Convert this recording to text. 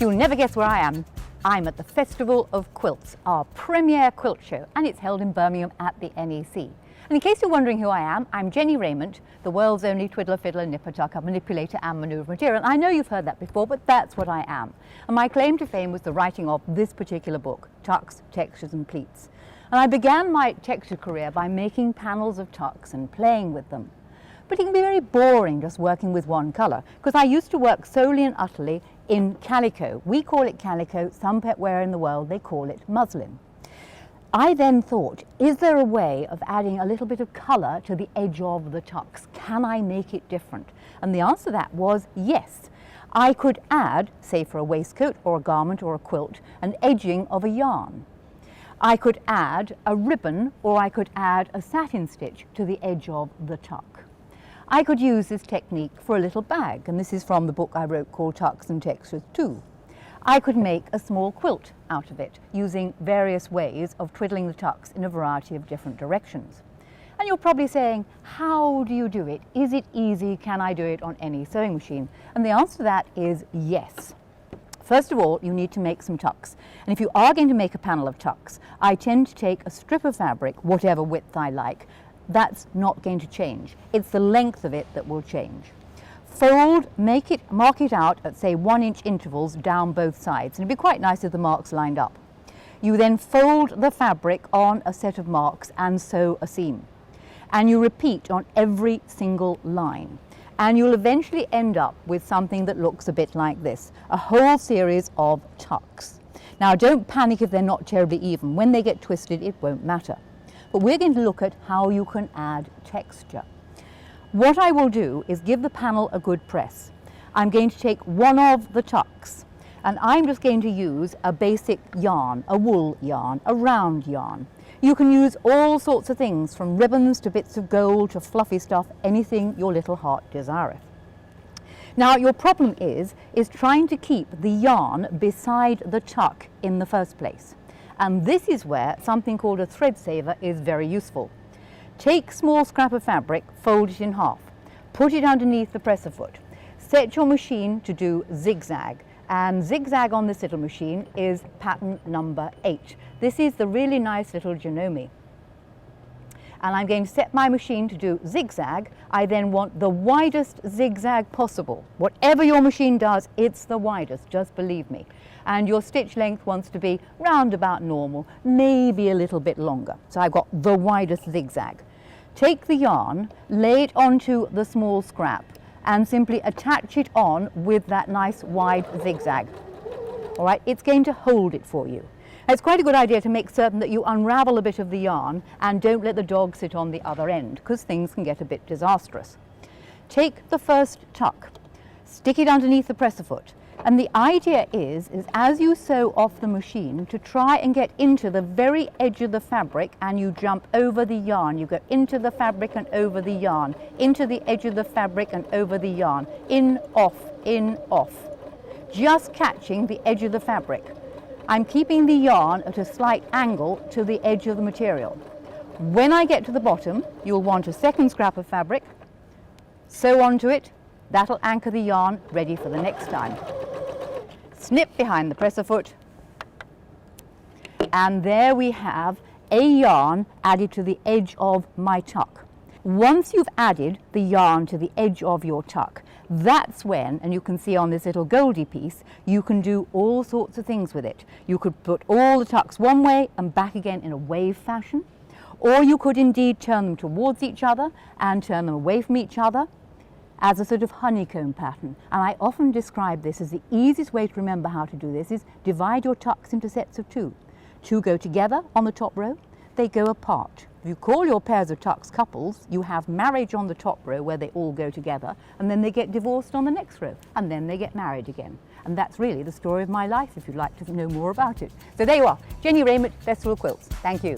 You'll never guess where I am. I'm at the Festival of Quilts, our premier quilt show, and it's held in Birmingham at the NEC. And in case you're wondering who I am, I'm Jennie Rayment, the world's only twiddler, fiddler, nipper, tucker, manipulator and manoeuvre material. And I know you've heard that before, but that's what I am. And my claim to fame was the writing of this particular book, Tucks, Textures and Pleats. And I began my texture career by making panels of tucks and playing with them. But it can be very boring just working with one colour, because I used to work solely and utterly in calico. We call it calico, some pet wear in the world, they call it muslin. I then thought, is there a way of adding a little bit of colour to the edge of the tucks? Can I make it different? And the answer to that was yes. I could add, say for a waistcoat or a garment or a quilt, an edging of a yarn. I could add a ribbon, or I could add a satin stitch to the edge of the tuck. I could use this technique for a little bag, and this is from the book I wrote called Tucks and Textures too. I could make a small quilt out of it, using various ways of twiddling the tucks in a variety of different directions. And you're probably saying, how do you do it? Is it easy? Can I do it on any sewing machine? And the answer to that is yes. First of all, you need to make some tucks. And if you are going to make a panel of tucks, I tend to take a strip of fabric, whatever width I like. That's not going to change. It's the length of it that will change. Fold, mark it out at say 1-inch intervals down both sides. And it'd be quite nice if the marks lined up. You then fold the fabric on a set of marks and sew a seam. And you repeat on every single line. And you'll eventually end up with something that looks a bit like this, a whole series of tucks. Now don't panic if they're not terribly even. When they get twisted, it won't matter. But we're going to look at how you can add texture. What I will do is give the panel a good press. I'm going to take one of the tucks, and I'm just going to use a basic yarn, a wool yarn, a round yarn. You can use all sorts of things, from ribbons to bits of gold to fluffy stuff, anything your little heart desireth. Now your problem is trying to keep the yarn beside the tuck in the first place. And this is where something called a thread saver is very useful. Take a small scrap of fabric, fold it in half, put it underneath the presser foot, set your machine to do zigzag. And zigzag on this little machine is pattern number 8. This is the really nice little Janome. And I'm going to set my machine to do zigzag. I then want the widest zigzag possible. Whatever your machine does, it's the widest, just believe me. And your stitch length wants to be round about normal, maybe a little bit longer. So I've got the widest zigzag. Take the yarn, lay it onto the small scrap, and simply attach it on with that nice wide zigzag. All right, it's going to hold it for you. It's quite a good idea to make certain that you unravel a bit of the yarn and don't let the dog sit on the other end, because things can get a bit disastrous. Take the first tuck, stick it underneath the presser foot, and the idea is as you sew off the machine to try and get into the very edge of the fabric, and you jump over the yarn. You go into the fabric and over the yarn, into the edge of the fabric and over the yarn, in, off, just catching the edge of the fabric. I'm keeping the yarn at a slight angle to the edge of the material. When I get to the bottom, you'll want a second scrap of fabric, sew onto it. That'll anchor the yarn, ready for the next time. Snip behind the presser foot, and there we have a yarn added to the edge of my tuck. Once you've added the yarn to the edge of your tuck, that's when, and you can see on this little goldy piece, you can do all sorts of things with it. You could put all the tucks one way and back again in a wave fashion, or you could indeed turn them towards each other and turn them away from each other as a sort of honeycomb pattern. And I often describe this as the easiest way to remember how to do this is divide your tucks into sets of 2. 2 go together on the top row, they go apart. If you call your pairs of tucks couples, you have marriage on the top row where they all go together, and then they get divorced on the next row, and then they get married again. And that's really the story of my life, if you'd like to know more about it. So there you are, Jennie Rayment, Festival of Quilts. Thank you.